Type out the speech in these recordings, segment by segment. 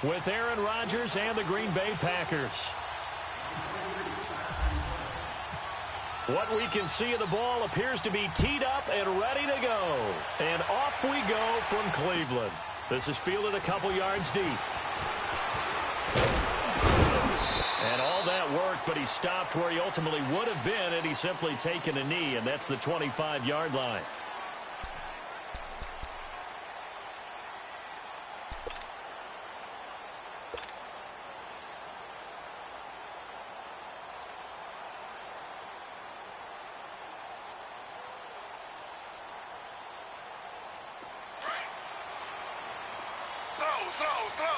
with Aaron Rodgers and the Green Bay Packers. What we can see of the ball appears to be teed up and ready to go. And off we go from Cleveland. This is fielded a couple yards deep. And all that work, but he stopped where he ultimately would have been had he simply taken a knee, and that's the 25-yard line. Slow.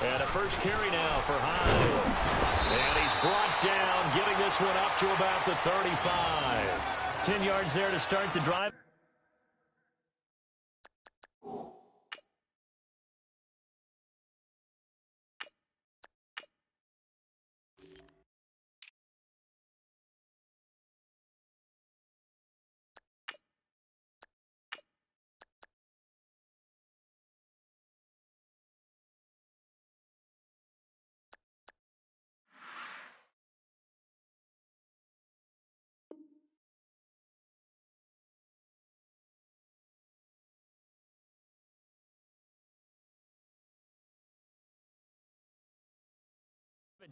And a first carry now for Hyde. And he's brought down, getting this one up to about the 35. 10 yards there to start the drive.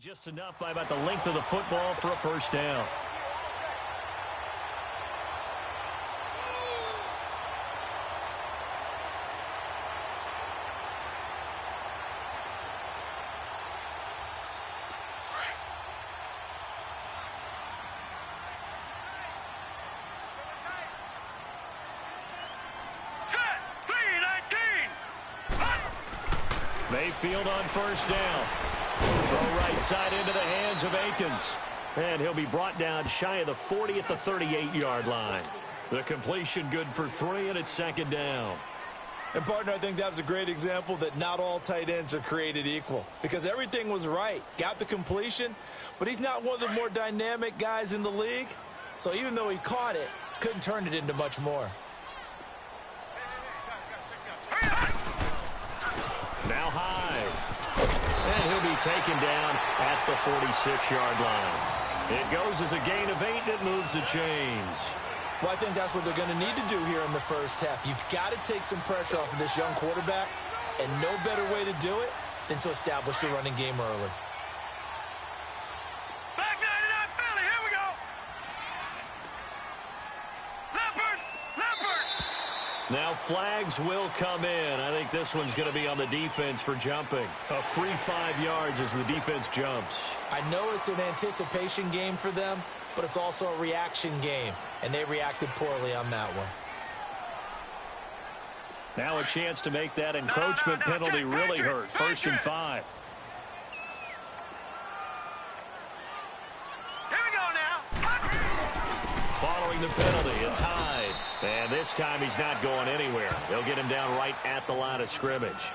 Just enough by about the length of the football for a first down. Mayfield on first down. Throw right side into the hands of Akins. And he'll be brought down shy of the 40 at the 38-yard line. The completion good for 3, and it's second down. And, partner, I think that was a great example that not all tight ends are created equal. Because everything was right. Got the completion, but he's not one of the more dynamic guys in the league. So even though he caught it, couldn't turn it into much more. Now Hyde. And he'll be taken down at the 46-yard line. It goes as a gain of 8, and it moves the chains. Well, I think that's what they're going to need to do here in the first half. You've got to take some pressure off of this young quarterback, and no better way to do it than to establish the running game early. Back 99 Philly, here we go. Leopard. Now flags will come in. I think this one's going to be on the defense for jumping. A free 5 yards as the defense jumps. I know it's an anticipation game for them, but it's also a reaction game, and they reacted poorly on that one. Now a chance to make that encroachment penalty really hurt. First and 5. Here we go now. Following the penalty, it's Hyde. And this time he's not going anywhere. They'll get him down right at the line of scrimmage.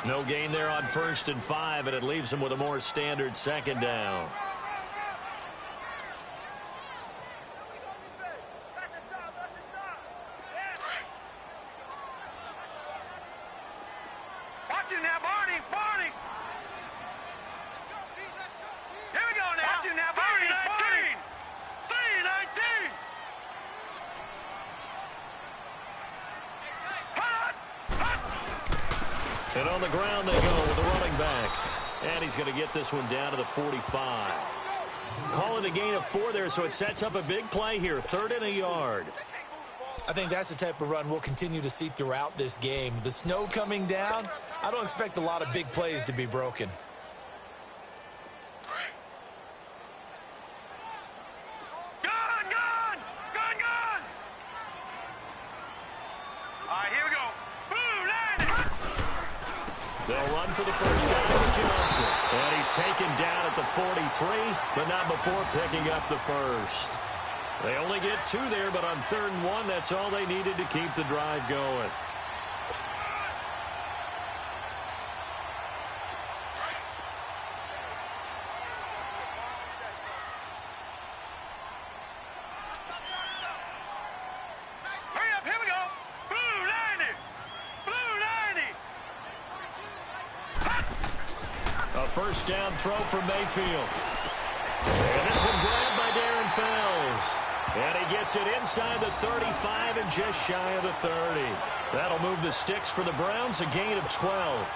No gain there on first and 5, and it leaves him with a more standard second down. Watch it now, Barney. Here we go now. Watch it now, Barney. 3-19. And on the ground they go with the running back. And he's going to get this one down to the 45. Call it a gain of 4 there, so it sets up a big play here. 3rd and a yard. I think that's the type of run we'll continue to see throughout this game. The snow coming down, I don't expect a lot of big plays to be broken. Gun! All right, here we go. They'll run for the first time with Johnson. And he's taken down at the 43, but not before picking up the first. They only get 2 there, but on 3rd and 1, that's all they needed to keep the drive going. first down throw for Mayfield. And this one grabbed by Darren Fells. And he gets it inside the 35 and just shy of the 30. That'll move the sticks for the Browns, a gain of 12.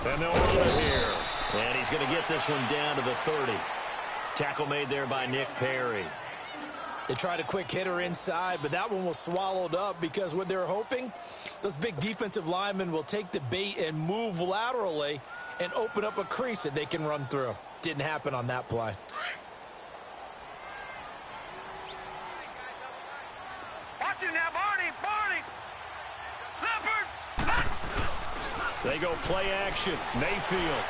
And they'll run it here. And he's going to get this one down to the 30. Tackle made there by Nick Perry. They tried a quick hitter inside, but that one was swallowed up because what they're hoping, those big defensive linemen will take the bait and move laterally and open up a crease that they can run through. Didn't happen on that play. Watch it now, Barney. Barney. Leopard. They go play action. Mayfield.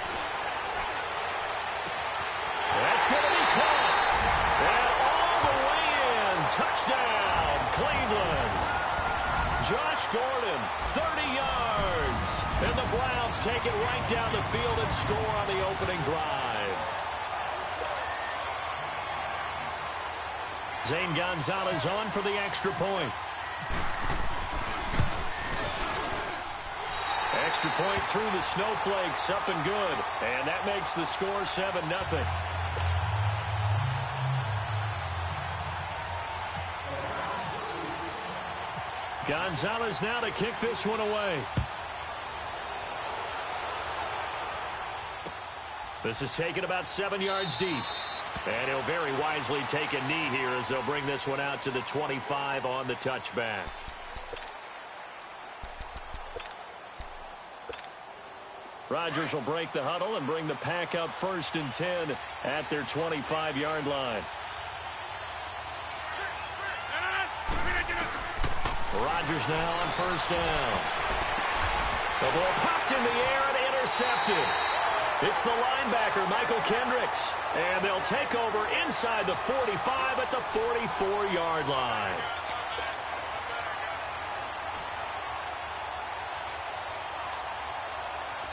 That's going to be caught. And all the way in. Touchdown, Cleveland. Josh Gordon, 30 yards. And the Browns take it right down the field and score on the opening drive. Zane Gonzalez on for the extra point. Extra point through the snowflakes, up and good. And that makes the score 7-0. Gonzalez now to kick this one away. This is taken about 7 yards deep. And he'll very wisely take a knee here as they'll bring this one out to the 25 on the touchback. Rodgers will break the huddle and bring the pack up 1st and 10 at their 25-yard line. Rodgers now on 1st down. The ball popped in the air and intercepted. It's the linebacker, Michael Kendricks. And they'll take over inside the 45 at the 44-yard line.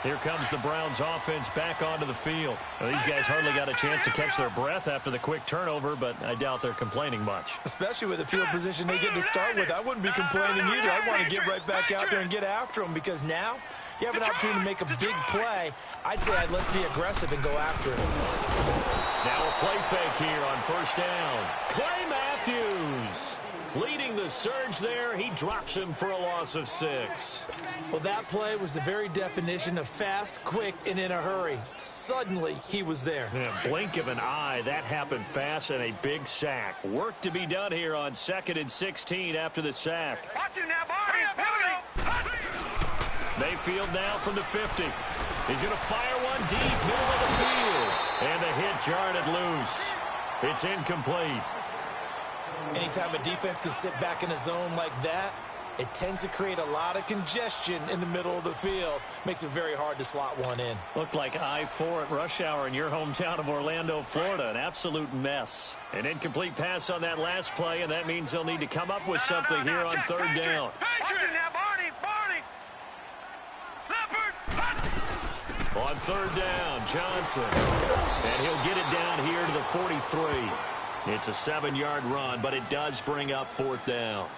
Here comes the Browns offense back onto the field. Well, these guys hardly got a chance to catch their breath after the quick turnover, but I doubt they're complaining much. Especially with the field position they get to start with. I wouldn't be complaining either. I want to get right back out there and get after them because now you have an opportunity to make a big play. I'd say let's be aggressive and go after it. Now a play fake here on 1st down. Clay Matthews leading the surge there. He drops him for a loss of 6. Well, that play was the very definition of fast, quick, and in a hurry. Suddenly, he was there. Yeah, blink of an eye. That happened fast and a big sack. Work to be done here on 2nd and 16 after the sack. Watch it now, Barney. Here we go. Mayfield now from the 50. He's going to fire one deep, middle of the field. And the hit jarred it loose. It's incomplete. Anytime a defense can sit back in a zone like that, it tends to create a lot of congestion in the middle of the field. Makes it very hard to slot one in. Looked like I-4 at rush hour in your hometown of Orlando, Florida. An absolute mess. An incomplete pass on that last play, and that means they'll need to come up with something here on 3rd down. Watch it now, Barney. Barney. Leopard. On 3rd down, Johnson. And he'll get it down here to the 43. It's a 7-yard run, but it does bring up 4th down.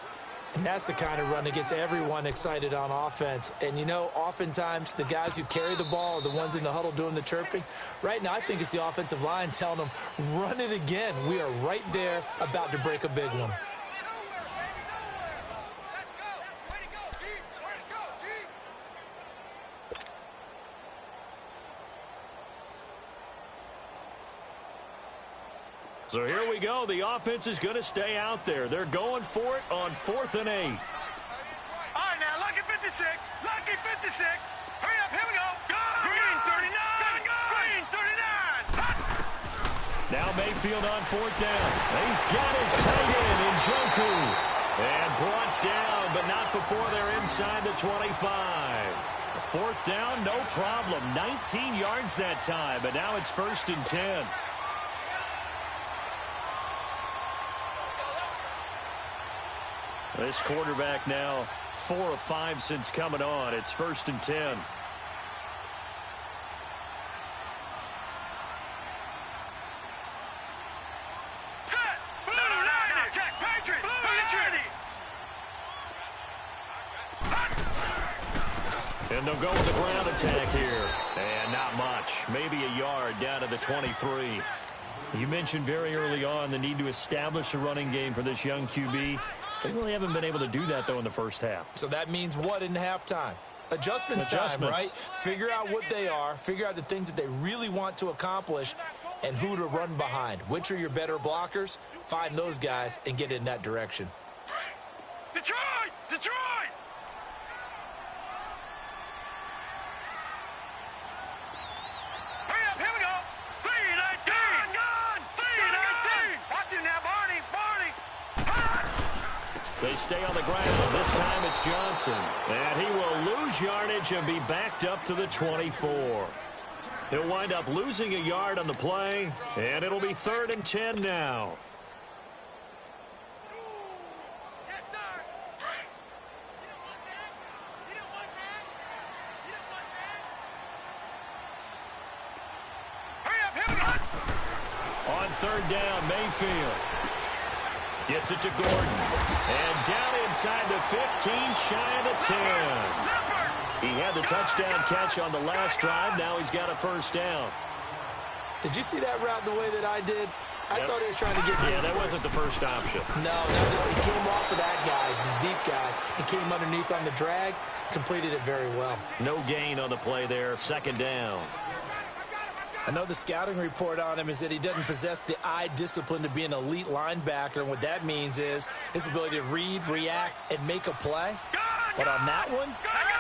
And that's the kind of run that gets everyone excited on offense. And, you know, oftentimes the guys who carry the ball are the ones in the huddle doing the chirping. Right now, I think it's the offensive line telling them, run it again. We are right there about to break a big one. So here we go. The offense is going to stay out there. They're going for it on 4th and 8. All right, now, Lucky 56. Lucky 56. Hurry up, here we go. Green 39. Green 39. Now Mayfield on 4th down. He's got his tight end in Njoku. And brought down, but not before they're inside the 25. 4th down, no problem. 19 yards that time, but now it's 1st and 10. This quarterback now 4 of 5 since coming on. It's 1st and 10. And they'll go with the ground attack here. And not much. Maybe a yard down to the 23. You mentioned very early on the need to establish a running game for this young QB. They really haven't been able to do that, though, in the first half. So that means what in halftime? Adjustments time, right? Figure out what they are. Figure out the things that they really want to accomplish and who to run behind. Which are your better blockers? Find those guys and get in that direction. Detroit! Detroit! Hurry up, here we go! 3-19! Gun! 3-19! Watch it now, Barney! Barney! They stay on the ground. This time it's Johnson. And he will lose yardage and be backed up to the 24. He'll wind up losing a yard on the play, and it'll be 3rd and 10 now. On 3rd down, Mayfield gets it to Gordon. And down inside the 15, shy of the 10. He had the touchdown catch on the last drive. Now he's got a 1st down. Did you see that route the way that I did? I thought he was trying to get... Yeah, that wasn't the first option. No, he came off of that guy, the deep guy, and came underneath on the drag, completed it very well. No gain on the play there, 2nd down. I know the scouting report on him is that he doesn't possess the eye discipline to be an elite linebacker, and what that means is his ability to read, react, and make a play. But on that one,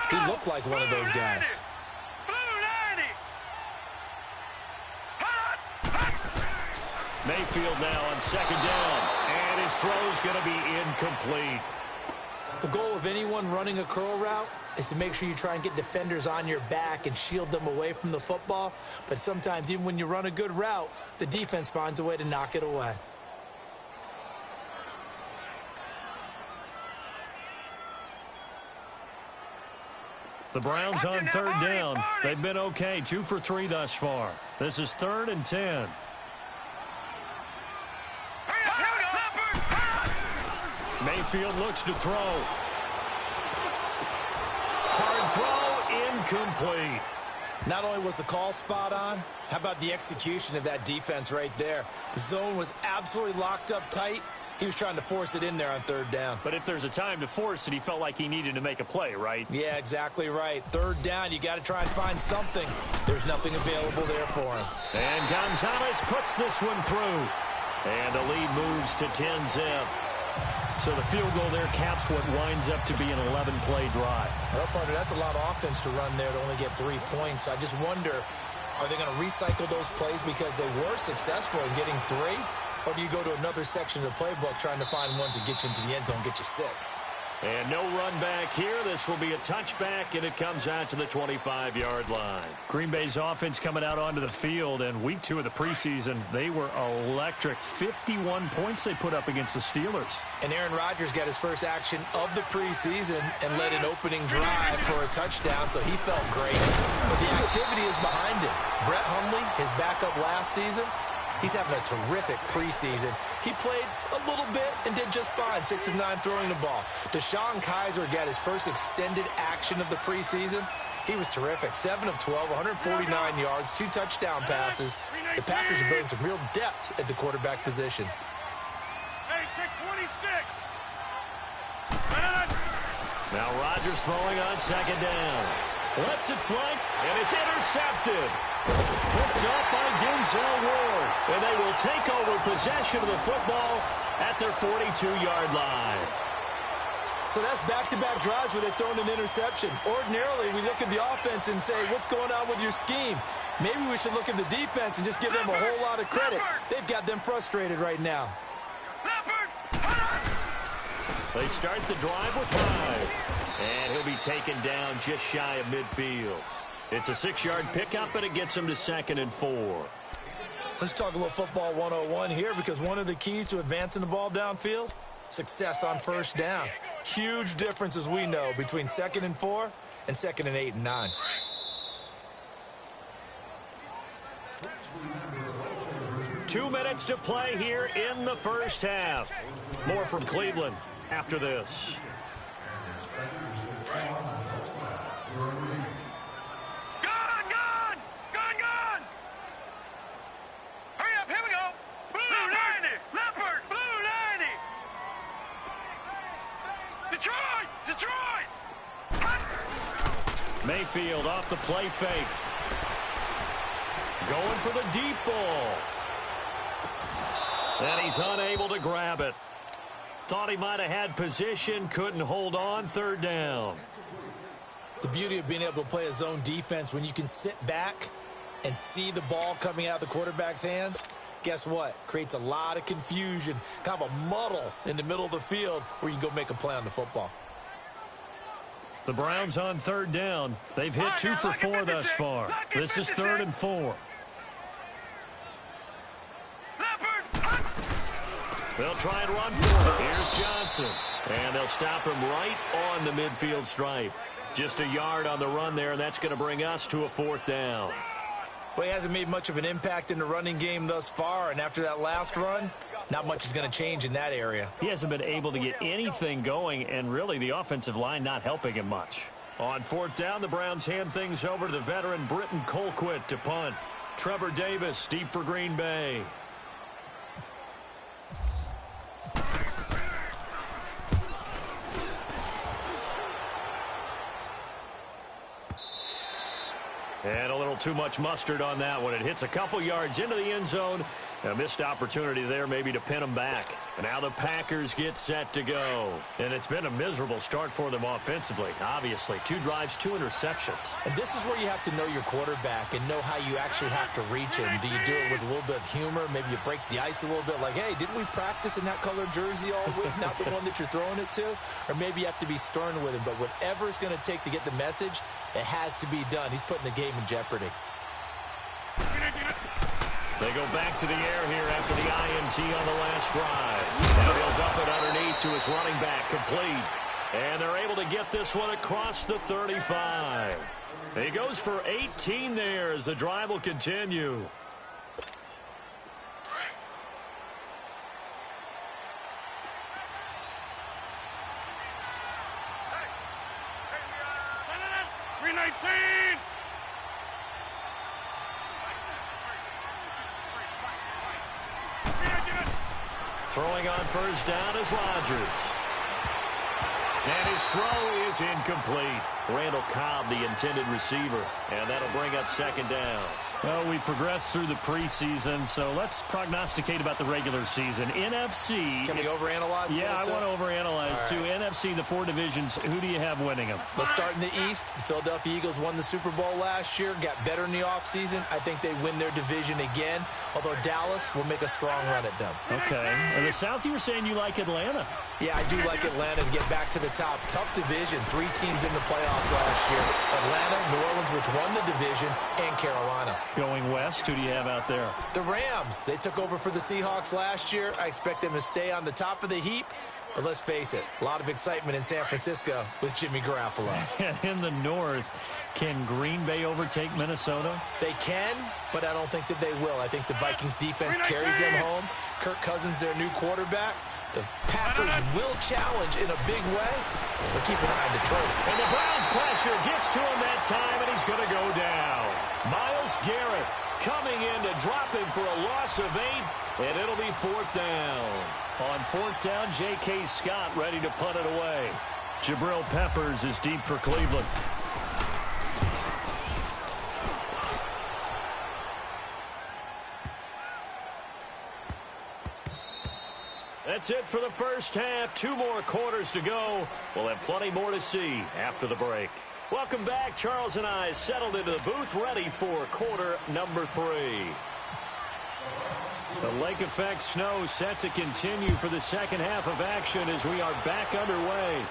he looked like one of those guys. Mayfield now on 2nd down, and his throw's going to be incomplete. The goal of anyone running a curl route is to make sure you try and get defenders on your back and shield them away from the football. But sometimes, even when you run a good route, the defense finds a way to knock it away. The Browns on 3rd down. They've been okay, 2 for 3 thus far. This is 3rd and 10. Mayfield looks to throw. Hard throw, incomplete. Not only was the call spot on, how about the execution of that defense right there? The zone was absolutely locked up tight. He was trying to force it in there on 3rd down. But if there's a time to force it, he felt like he needed to make a play, right? Yeah, exactly right. 3rd down, you got to try and find something. There's nothing available there for him. And Gonzalez puts this one through. And the lead moves to 10-zip. So the field goal there caps what winds up to be an 11-play drive. Well, partner, that's a lot of offense to run there to only get 3 points. I just wonder, are they going to recycle those plays because they were successful in getting 3? Or do you go to another section of the playbook trying to find ones that get you into the end zone and get you 6? And no run back here. This will be a touchback, and it comes out to the 25-yard line. Green Bay's offense coming out onto the field, and week 2 of the preseason, they were electric. 51 points they put up against the Steelers. And Aaron Rodgers got his first action of the preseason and led an opening drive for a touchdown, so he felt great. But the activity is behind him. Brett Hundley, his backup last season, he's having a terrific preseason. He played a little bit and did just fine, 6 of 9 throwing the ball. DeShone Kizer got his first extended action of the preseason. He was terrific, 7 of 12, 149 yards, 2 touchdown passes. The Packers are building some real depth at the quarterback position. Hey, check 26. Now Rodgers throwing on 2nd down. Lets it flank, and it's intercepted. Picked up by Denzel Ward. And they will take over possession of the football at their 42-yard line. So that's back-to-back drives where they've thrown an interception. Ordinarily, we look at the offense and say, what's going on with your scheme? Maybe we should look at the defense and just give them a whole lot of credit. They've got them frustrated right now. They start the drive with 5. And he'll be taken down just shy of midfield. It's a 6-yard pickup, and it gets him to 2nd and 4. Let's talk a little football 101 here, because one of the keys to advancing the ball downfield success on first down. Huge difference, as we know, between 2nd and 4 and 2nd and 8 and 9. Two minutes to play here in the first half. More from Cleveland after this. Hurry up, here we go. Blue 90, Leopard, Blue 90. Detroit. Mayfield off the play fake. Going for the deep ball. And he's unable to grab it. Thought he might have had position, couldn't hold on, 3rd down. The beauty of being able to play a zone defense, when you can sit back and see the ball coming out of the quarterback's hands, guess what? Creates a lot of confusion, kind of a muddle in the middle of the field where you can go make a play on the football. The Browns on 3rd down. They've hit 2 for 4 thus far. This is 3rd and 4. They'll try and run for it. Here's Johnson. And they'll stop him right on the midfield stripe. Just a yard on the run there, and that's going to bring us to a 4th down. Well, he hasn't made much of an impact in the running game thus far, and after that last run, not much is going to change in that area. He hasn't been able to get anything going, and really the offensive line not helping him much. On 4th down, the Browns hand things over to the veteran Britton Colquitt to punt. Trevor Davis deep for Green Bay. And a little too much mustard on that one. It hits a couple yards into the end zone. A missed opportunity there maybe to pin them back. And now the Packers get set to go. And it's been a miserable start for them offensively, obviously. 2 drives, 2 interceptions. And this is where you have to know your quarterback and know how you actually have to reach him. Do you do it with a little bit of humor? Maybe you break the ice a little bit like, hey, didn't we practice in that color jersey all week? Not the one that you're throwing it to? Or maybe you have to be stern with him. But whatever it's going to take to get the message, it has to be done. He's putting the game in jeopardy. They go back to the air here after the INT on the last drive. Now he'll dump it underneath to his running back, complete. And they're able to get this one across the 35. He goes for 18 there as the drive will continue. Throwing on first down is Rodgers. And his throw is incomplete. Randall Cobb, the intended receiver. And that'll bring up 2nd down. Well, we progressed through the preseason, so let's prognosticate about the regular season. NFC. Can we overanalyze? Yeah, I want to overanalyze, right. too. NFC, the 4 divisions, who do you have winning them? Let's start in the East. The Philadelphia Eagles won the Super Bowl last year, got better in the offseason. I think they win their division again, although Dallas will make a strong run at them. Okay. In the South, you were saying you like Atlanta. Yeah, I do like Atlanta to get back to the top. Tough division. 3 teams in the playoffs last year. Atlanta, New Orleans, which won the division, and Carolina. Going west, who do you have out there? The Rams. They took over for the Seahawks last year. I expect them to stay on the top of the heap. But let's face it, a lot of excitement in San Francisco with Jimmy Garoppolo. And in the North, can Green Bay overtake Minnesota? They can, but I don't think that they will. I think the Vikings defense carries them home. Kirk Cousins, their new quarterback. The Packers will challenge in a big way, but keep an eye on Detroit. And the Browns pressure gets to him that time, and he's going to go down. Myles Garrett coming in to drop him for a loss of 8, and it'll be 4th down. On 4th down, J.K. Scott ready to punt it away. Jabril Peppers is deep for Cleveland. That's it for the first half. 2 more quarters to go. We'll have plenty more to see after the break. Welcome back. Charles and I settled into the booth ready for quarter number 3. The lake effect snow set to continue for the second half of action as we are back underway.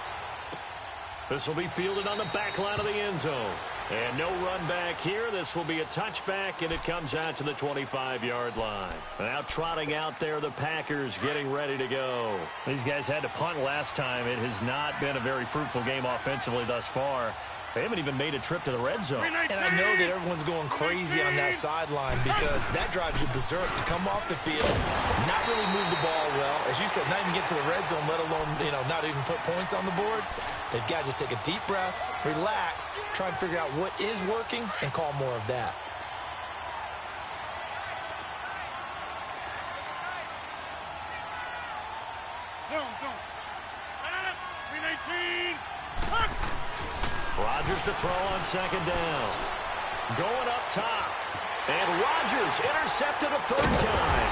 This will be fielded on the back line of the end zone. And no run back here. This will be a touchback, and it comes out to the 25-yard line. Now trotting out there, the Packers getting ready to go. These guys had to punt last time. It has not been a very fruitful game offensively thus far. They haven't even made a trip to the red zone. And I know that everyone's going crazy on that sideline because that drives you berserk to come off the field, not really move the ball well. As you said, not even get to the red zone, let alone, not even put points on the board. They've got to just take a deep breath, relax, try and figure out what is working, and call more of that. Zone. 319. Rodgers to throw on second down. Going up top. And Rodgers intercepted a third time.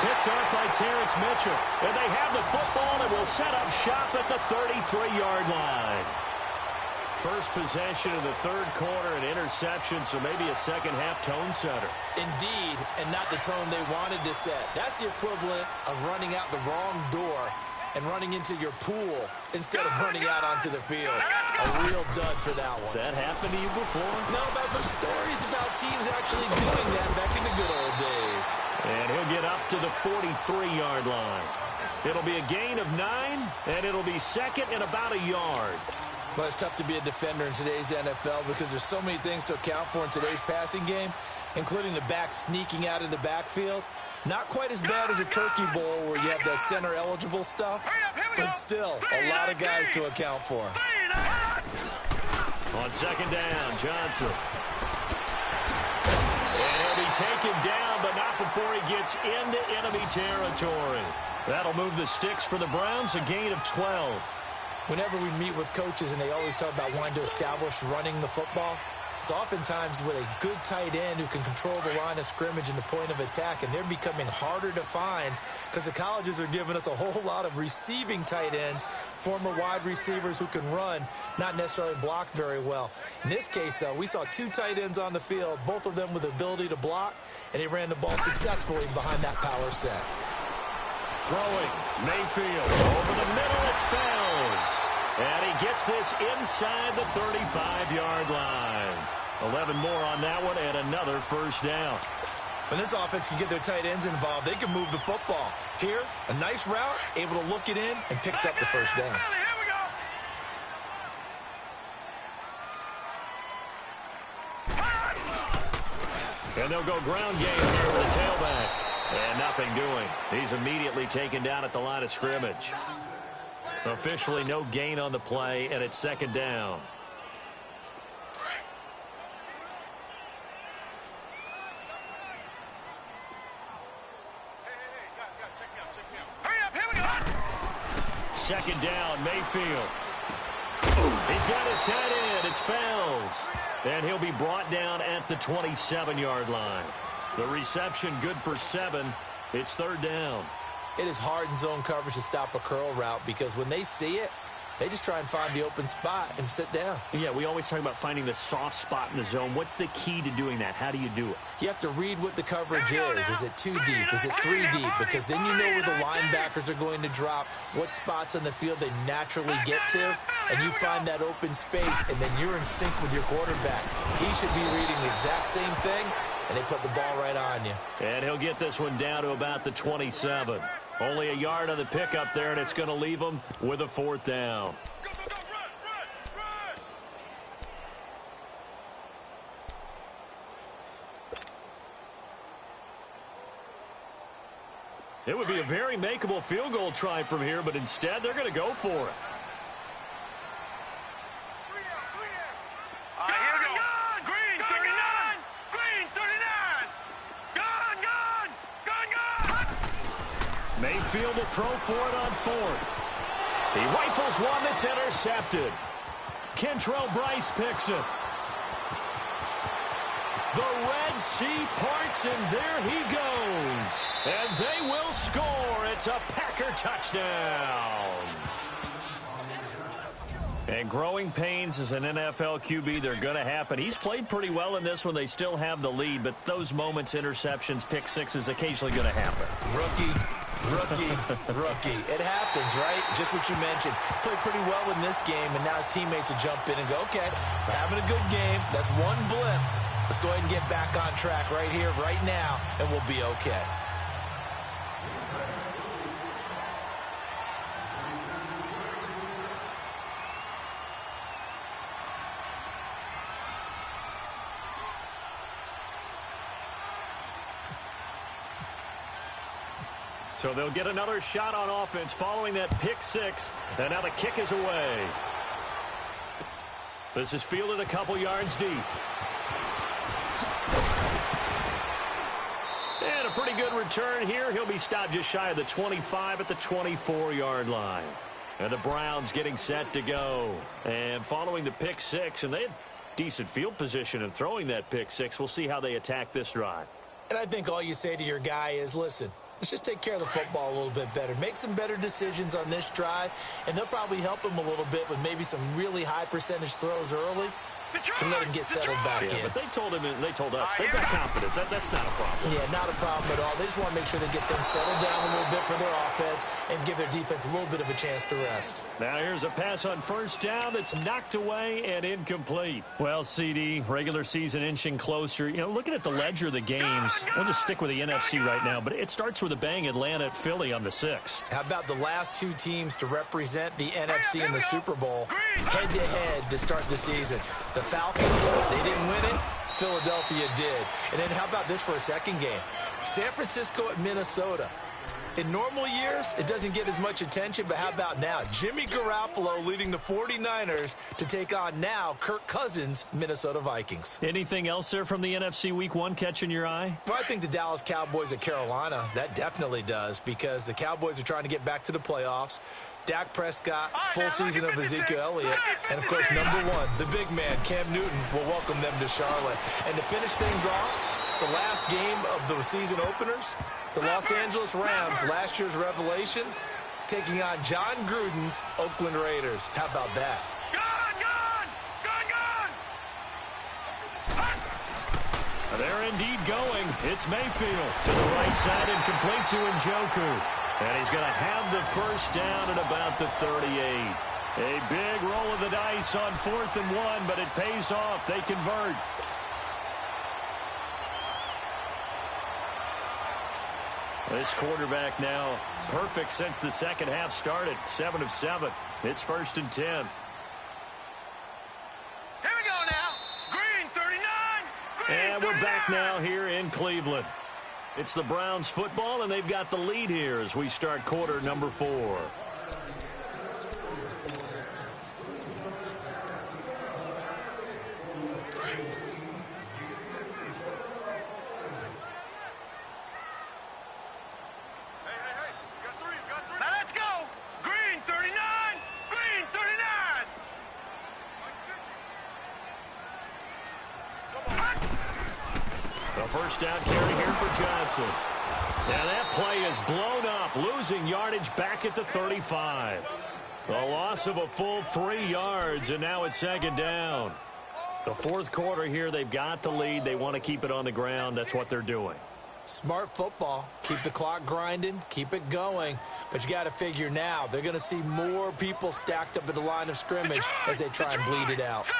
Picked up by Terrence Mitchell. And they have the football and will set up shop at the 33-yard line. First possession of the third quarter, an interception, so maybe a second-half tone setter. Indeed, and not the tone they wanted to set. That's the equivalent of running out the wrong door and running into your pool instead of running out onto the field. A real dud for that one. Has that happened to you before? No, but I've heard stories about teams actually doing that back in the good old days. And he'll get up to the 43-yard line. It'll be a gain of 9, and it'll be second and about a yard. Well, it's tough to be a defender in today's NFL because there's so many things to account for in today's passing game, including the back sneaking out of the backfield. Not quite as bad as a turkey bowl where you have the center-eligible stuff, but still a lot of guys to account for. On second down, Johnson. And he'll be taken down, but not before he gets into enemy territory. That'll move the sticks for the Browns, a gain of 12. Whenever we meet with coaches and they always talk about wanting to establish running the football, it's oftentimes with a good tight end who can control the line of scrimmage and the point of attack, and they're becoming harder to find because the colleges are giving us a whole lot of receiving tight ends, former wide receivers who can run, not necessarily block very well. In this case, though, we saw two tight ends on the field, both of them with the ability to block, and they ran the ball successfully behind that power set. Throwing, Mayfield, over the middle, it's Fells. And he gets this inside the 35-yard line. 11 more on that one and another first down. When this offense can get their tight ends involved, they can move the football. Here, a nice route, able to look it in, and picks up the first down. Here we go. And they'll go ground game here with the tailback. And nothing doing. He's immediately taken down at the line of scrimmage. Officially no gain on the play, and it's second down. Hurry up, here we go. Second down, Mayfield. He's got his tight end. It's Fells. And he'll be brought down at the 27-yard line. The reception good for 7. It's third down. It is hard in zone coverage to stop a curl route because when they see it, they just try and find the open spot and sit down. Yeah, we always talk about finding the soft spot in the zone. What's the key to doing that? How do you do it? You have to read what the coverage is. Is it 2 deep? Is it 3 deep? Because then you know where the linebackers are going to drop, what spots on the field they naturally get to, and you find that open space, and then you're in sync with your quarterback. He should be reading the exact same thing, and they put the ball right on you. And he'll get this one down to about the 27. Only a yard on the pickup there, and it's going to leave him with a fourth down. Go, run. It would be a very makeable field goal try from here, but instead they're going to go for it. Green 39. Green 39. Gone. Mayfield will throw for it on fourth. He rifles one that's intercepted. Kentrell Brice picks it. The Red Sea parts, and there he goes. And they will score. It's a Packer touchdown. And growing pains as an NFL QB, they're going to happen. He's played pretty well in this one. They still have the lead, but those moments, interceptions, pick sixes, occasionally going to happen. Rookie, Rookie. It happens, right? Just what you mentioned. Played pretty well in this game, and now his teammates will jump in and go, okay, we're having a good game. That's one blip. Let's go ahead and get back on track right here, right now, and we'll be okay. So they'll get another shot on offense following that pick six. And now the kick is away. This is fielded a couple yards deep. And a pretty good return here. He'll be stopped just shy of the 25 at the 24-yard line. And the Browns getting set to go. And following the pick six, and they had decent field position in throwing that pick six. We'll see how they attack this drive. And I think all you say to your guy is, listen, let's just take care of the football a little bit better. Make some better decisions on this drive, and they'll probably help him a little bit with maybe some really high percentage throws early to let him get settled back in. But they told him, and they told us, they've got confidence. That's not a problem. Yeah, not a problem at all. They just want to make sure they get things settled down a little bit for their offense and give their defense a little bit of a chance to rest. Now here's a pass on first down that's knocked away and incomplete. Well, CD, regular season inching closer. You know, looking at the ledger of the games, we'll just stick with the NFC right now, but it starts with a bang, Atlanta at Philly on the 6th. How about the last two teams to represent the NFC in the Super Bowl head-to-head to start the season? The Falcons, they didn't win it. Philadelphia did. And then how about this for a second game? San Francisco at Minnesota. In normal years, it doesn't get as much attention, but how about now? Jimmy Garoppolo leading the 49ers to take on now Kirk Cousins' Minnesota Vikings. Anything else there from the NFC Week 1 catching your eye? Well, I think the Dallas Cowboys at Carolina, that definitely does, because the Cowboys are trying to get back to the playoffs. Dak Prescott, full season of Ezekiel Elliott, and, of course, number one, the big man, Cam Newton, will welcome them to Charlotte. And to finish things off, the last game of the season openers, the Los Angeles Rams, last year's revelation, taking on John Gruden's Oakland Raiders. How about that? They're indeed going. It's Mayfield to the right side and complete to Njoku. And he's going to have the first down at about the 38. A big roll of the dice on 4th and 1, but it pays off. They convert. This quarterback now perfect since the second half started. 7 of 7. It's 1st and 10. Here we go now. Green 39. Green And 39. we're back now here in Cleveland. It's the Browns football, and they've got the lead here as we start quarter number 4. Now let's go. Green 39. Green 39. The first down carry here for Johnson. Now that play is blown up, losing yardage back at the 35. A loss of a full 3 yards, and now it's 2nd down. The 4th quarter here, they've got the lead. They want to keep it on the ground. That's what they're doing. Smart football. Keep the clock grinding. Keep it going. But you got to figure now, they're going to see more people stacked up at the line of scrimmage as they try and bleed it out.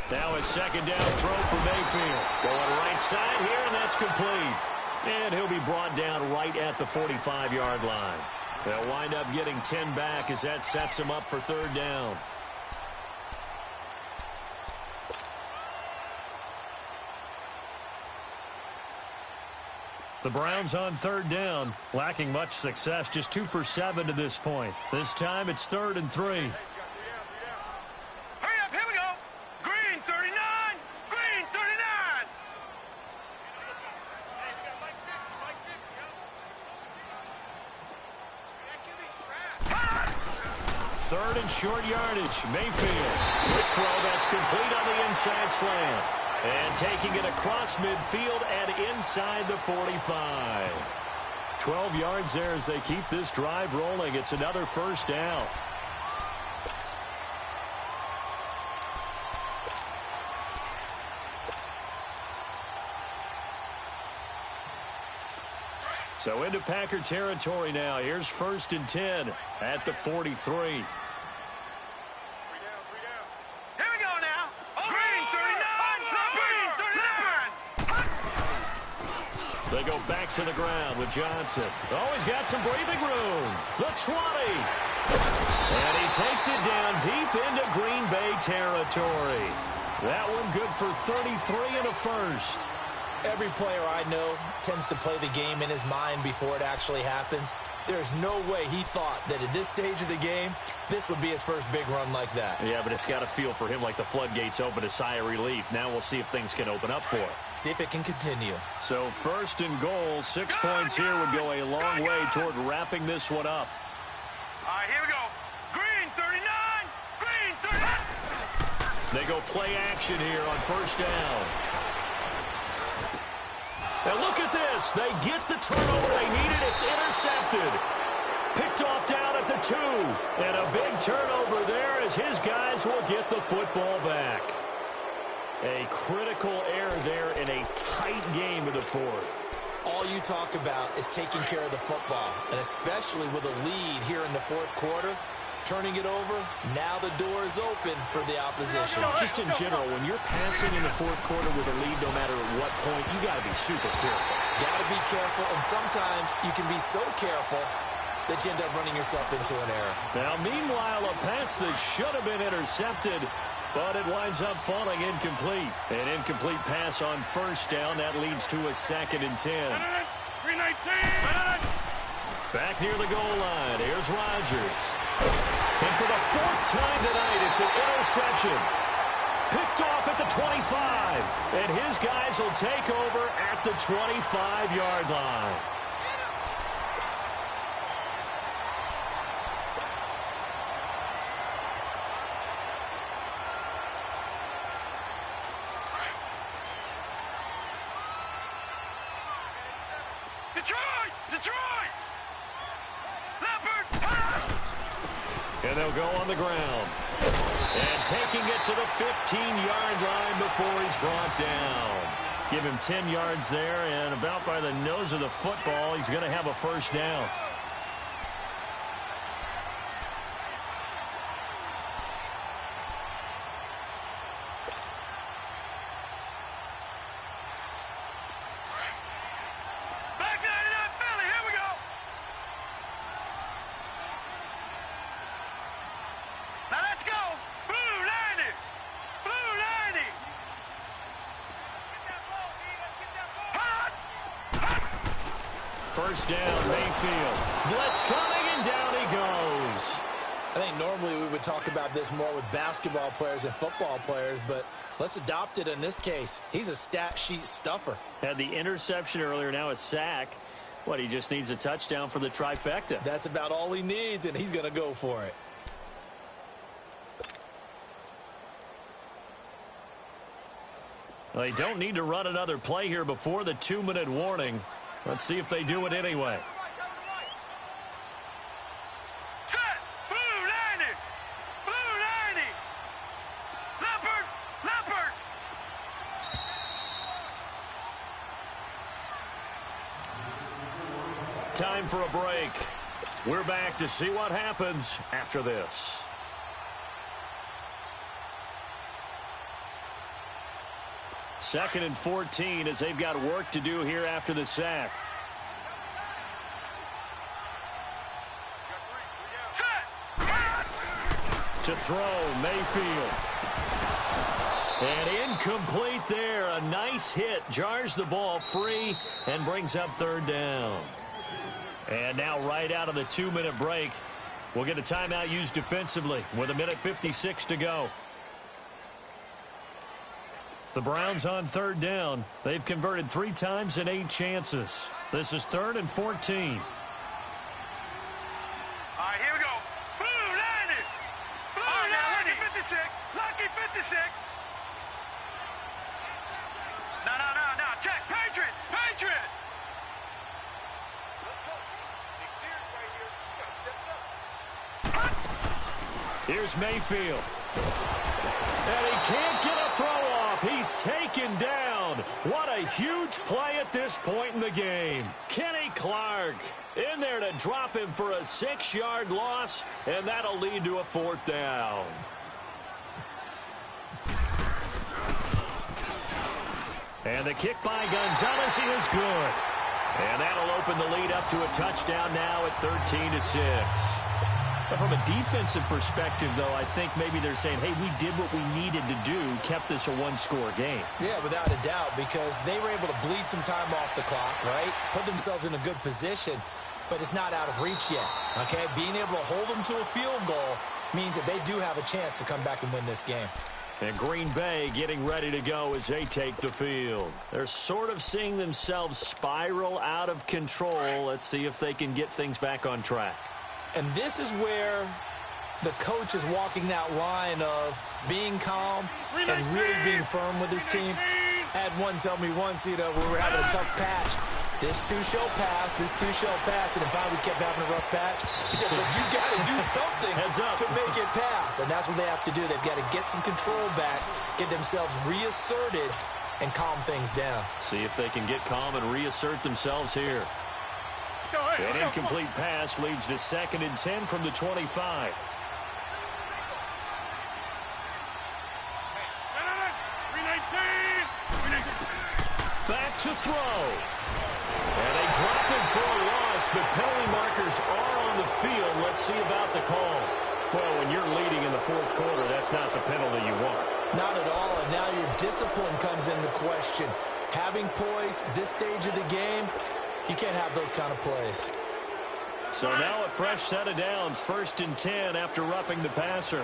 Now a 2nd down throw for Mayfield. Going right side here, and that's complete. And he'll be brought down right at the 45-yard line. They'll wind up getting 10 back as that sets him up for 3rd down. The Browns on 3rd down, lacking much success, just 2 for 7 to this point. This time it's 3rd and 3. Hurry up, here we go. Green 39. Green 39. 3rd and short yardage. Mayfield. Quick throw that's complete on the inside slant. And taking it across midfield and inside the 45. 12 yards there as they keep this drive rolling. It's another first down. So into Packer territory now. Here's 1st and 10 at the 43. Here we go now. Green 39. They go back to the ground with Johnson. Oh, he's got some breathing room. The 20. And he takes it down deep into Green Bay territory. That one good for 33 and a first. Every player I know tends to play the game in his mind before it actually happens. There's no way he thought that at this stage of the game, this would be his first big run like that. Yeah, but it's got to feel for him like the floodgates open, a sigh of relief. Now we'll see if things can open up for him. See if it can continue. So 1st and goal, 6 points here would go a long way toward wrapping this one up. All right, here we go. Green 39. Green 39. They go play action here on 1st down. And look at this. They get the turnover they needed. It's intercepted. Picked off down at the 2. And a big turnover there as his guys will get the football back. A critical error there in a tight game in the 4th. All you talk about is taking care of the football, and especially with a lead here in the 4th quarter. Turning it over, now the door is open for the opposition. Just in general, when you're passing in the 4th quarter with a lead, no matter at what point, you got to be super careful. Got to be careful, and sometimes you can be so careful that you end up running yourself into an error. Now, meanwhile, a pass that should have been intercepted, but it winds up falling incomplete. An incomplete pass on 1st down. That leads to a 2nd and 10. 319. Back near the goal line. Here's Rodgers. And for the 4th time tonight, it's an interception. Picked off at the 25. And his guys will take over at the 25-yard line. Detroit! Detroit! Leopard! And they'll go on the ground. And taking it to the 15-yard line before he's brought down. Give him 10 yards there, and about by the nose of the football, he's going to have a 1st down. Back 99 Philly, here we go! Now let's go! Blue 90! Blue 90! Get that ball, D. Let's get that ball! Hot! 1st down, Mayfield. Blitz coming, and down he goes. I think normally we would talk about this more with basketball players and football players, but let's adopt it in this case. He's a stat sheet stuffer. Had the interception earlier, now a sack. What, he just needs a touchdown for the trifecta. That's about all he needs, and he's going to go for it. Well, they don't need to run another play here before the 2-minute warning. Let's see if they do it anyway. Set! Blue 90! Blue 90! Leopard! Leopard! Time for a break. We're back to see what happens after this. Second and 14 as they've got work to do here after the sack. Set! To throw, Mayfield. And incomplete there. A nice hit. Jars the ball free and brings up 3rd down. And now right out of the 2-minute break, we'll get a timeout used defensively with 1:56 to go. The Browns on 3rd down. They've converted 3 times in 8 chances. This is 3rd and 14. All right, here we go. Blue 90! Blue 90! Lucky 56! Lucky 56! No. Check! Patriot! Patriot! Here's Mayfield. And he can't get a throw off. He's taken down. down. What a huge play at this point in the game. Kenny Clark in there to drop him for a 6-yard loss, and that'll lead to a 4th down. And the kick by Gonzalez is good. And that'll open the lead up to a touchdown now at 13-6. From a defensive perspective, though, I think maybe they're saying, hey, we did what we needed to do, kept this a one-score game. Yeah, without a doubt, because they were able to bleed some time off the clock, right? Put themselves in a good position, but it's not out of reach yet, okay? Being able to hold them to a field goal means that they do have a chance to come back and win this game. And Green Bay getting ready to go as they take the field. They're sort of seeing themselves spiral out of control. Let's see if they can get things back on track. And this is where the coach is walking that line of being calm and really being firm with his team. I had one tell me once, we were having a tough patch. This too shall pass, this too shall pass. And finally we kept having a rough patch. He said, but you got to do something to make it pass. And that's what they have to do. They've got to get some control back, get themselves reasserted, and calm things down. See if they can get calm and reassert themselves here. An incomplete pass leads to 2nd and 10 from the 25. Back to throw. And they drop him for a loss, but penalty markers are on the field. Let's see about the call. Well, when you're leading in the 4th quarter, that's not the penalty you want. Not at all, and now your discipline comes into question. Having poise this stage of the game, you can't have those kind of plays. So now a fresh set of downs, 1st and 10 after roughing the passer.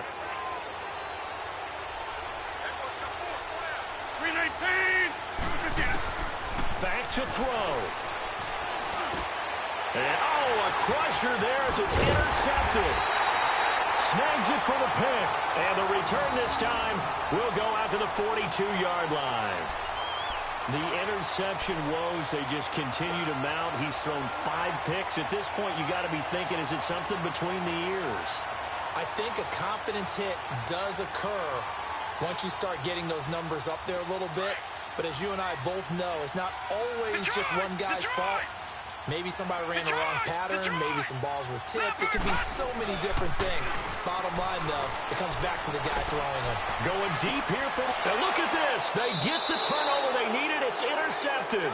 319. Back to throw. And, a crusher there as it's intercepted. Snags it for the pick. And the return this time will go out to the 42-yard line. The interception woes, they just continue to mount. He's thrown 5 picks. At this point, you got to be thinking, is it something between the ears? I think a confidence hit does occur once you start getting those numbers up there a little bit. But as you and I both know, it's not always just one guy's fault. Maybe somebody ran the wrong pattern. Maybe some balls were tipped. It could be so many different things. Bottom line, though, it comes back to the guy throwing them. Going deep here for... Now look at this. They get the turnover they needed. It's intercepted.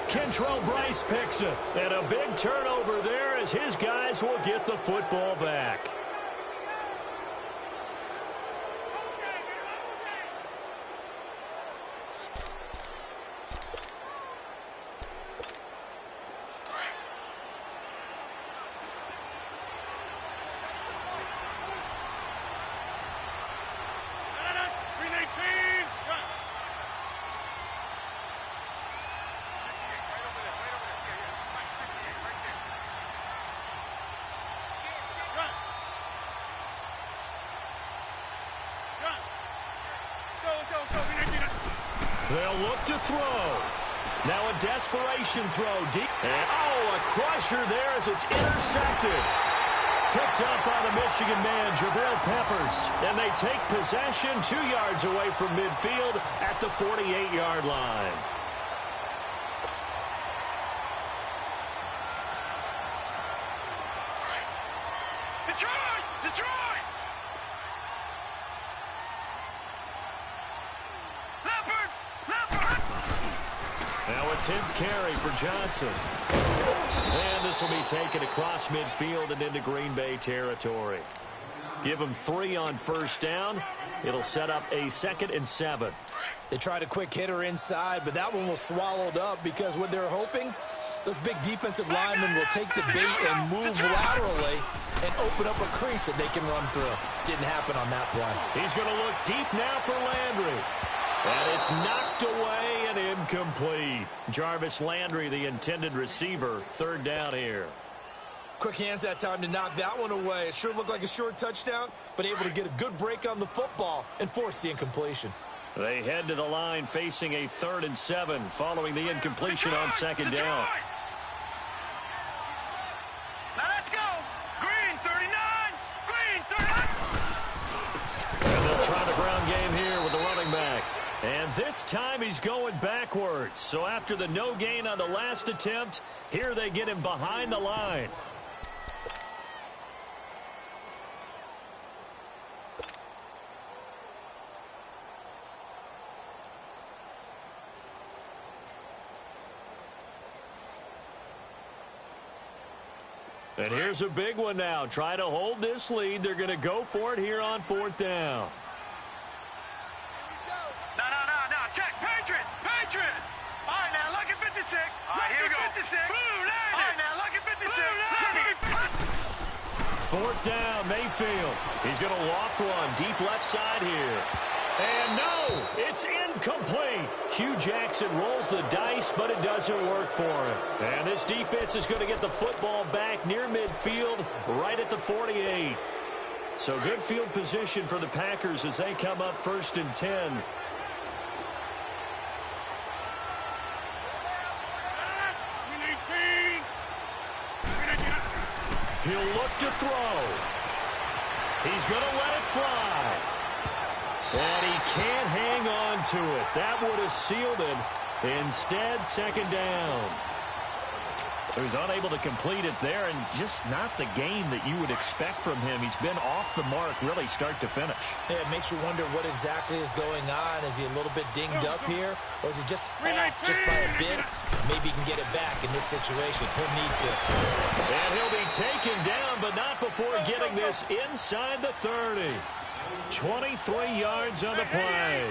Kentrell Brice picks it. And a big turnover there as his guys will get the football back. They'll look to throw. Now a desperation throw deep. And, a crusher there as it's intercepted. Picked up by the Michigan man, Jabril Peppers. And they take possession 2 yards away from midfield at the 48-yard line. Detroit! Now a 10th carry for Johnson. And this will be taken across midfield and into Green Bay territory. Give them 3 on 1st down. It'll set up a 2nd and 7. They tried a quick hitter inside, but that one was swallowed up because what they're hoping, those big defensive linemen will take the bait and move laterally and open up a crease that they can run through. Didn't happen on that play. He's going to look deep now for Landry. And it's knocked away and incomplete. Jarvis Landry, the intended receiver, 3rd down here. Quick hands that time to knock that one away. It sure looked like a short touchdown, but able to get a good break on the football and force the incompletion. They head to the line facing a 3rd and 7 following the incompletion on 2nd down. Now let's go. Green 39. Green 39. And they'll try the ground game here with the running back. And this this time he's going backwards. So after the no gain on the last attempt, here they get him behind the line. And here's a big one now. Try to hold this lead. They're going to go for it here on 4th down. No. Check. Patriot. All right, now, look at 56. All right, here we go. 56. Blue, all right, now, look at 56. 4th down, Mayfield. He's going to loft one deep left side here. And no, it's incomplete. Hugh Jackson rolls the dice, but it doesn't work for him. And this defense is going to get the football back near midfield, right at the 48. So good field position for the Packers as they come up 1st and 10. He'll look to throw. He's going to let it fly. And he can't hang on to it. That would have sealed it. Instead, 2nd down. He was unable to complete it there, and just not the game that you would expect from him. He's been off the mark, really, start to finish. Yeah, it makes you wonder what exactly is going on. Is he a little bit dinged up here, or is he just off just by a bit? Maybe he can get it back in this situation. He'll need to. And he'll be taken down, but not before getting this inside the 30. 23 yards on the play.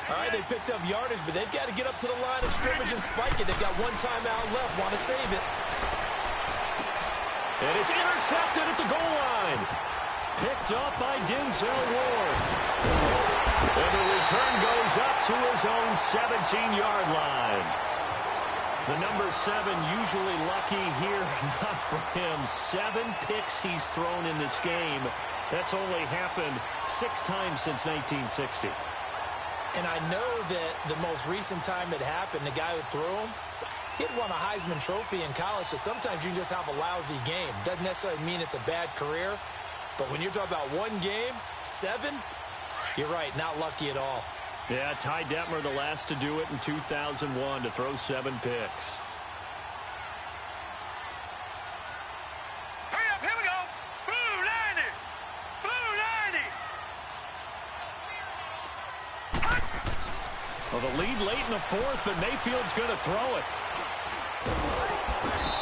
All right, they picked up yardage, but they've got to get up to the line of scrimmage and spike it. They've got one timeout left. Want to save it. And it's intercepted at the goal line. Picked up by Denzel Ward. And the return goes up to his own 17-yard line. The number 7 usually lucky here. Not for him. 7 picks he's thrown in this game. That's only happened 6 times since 1960. And I know that the most recent time it happened, the guy who threw him, he'd won a Heisman Trophy in college, so sometimes you just have a lousy game. Doesn't necessarily mean it's a bad career, but when you're talking about one game, 7, you're right, not lucky at all. Yeah, Ty Detmer, the last to do it in 2001, to throw 7 picks. Hurry up, here we go. Blue 90. Well, the lead late in the 4th, but Mayfield's going to throw it.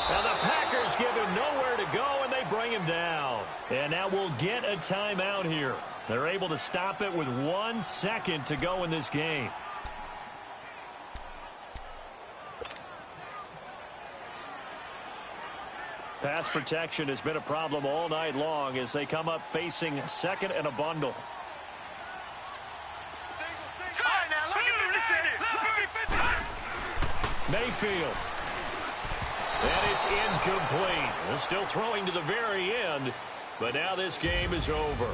Now the Packers give him nowhere to go, and they bring him down. And now we'll get a timeout here. They're able to stop it with 1 second to go in this game. Pass protection has been a problem all night long as they come up facing 2nd and a bundle. Mayfield. And it's incomplete. They're still throwing to the very end, but now this game is over.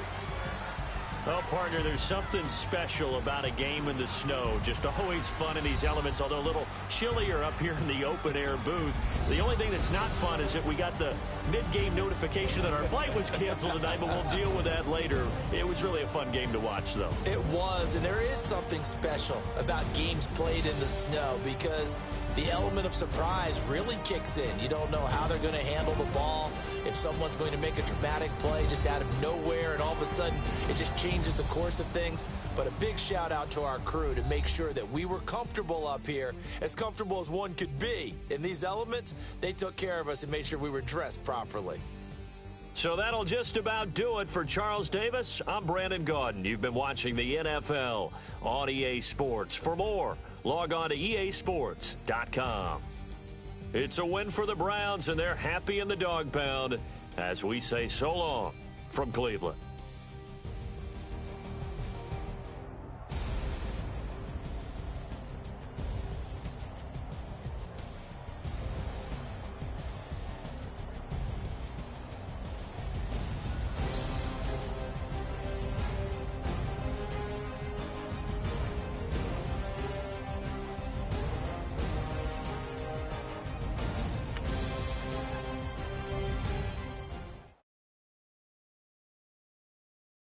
Well, partner, there's something special about a game in the snow. Just always fun in these elements, although a little chillier up here in the open-air booth. The only thing that's not fun is that we got the mid-game notification that our flight was canceled tonight, but we'll deal with that later. It was really a fun game to watch, though. It was, and there is something special about games played in the snow because the element of surprise really kicks in. You don't know how they're going to handle the ball, if someone's going to make a dramatic play just out of nowhere, and all of a sudden it just changes the course of things. But a big shout out to our crew to make sure that we were comfortable up here, as comfortable as one could be. In these elements, they took care of us and made sure we were dressed properly. So that'll just about do it for Charles Davis. I'm Brandon Gaudin. You've been watching the NFL on EA Sports. For more, log on to easports.com. It's a win for the Browns, and they're happy in the dog pound as we say so long from Cleveland.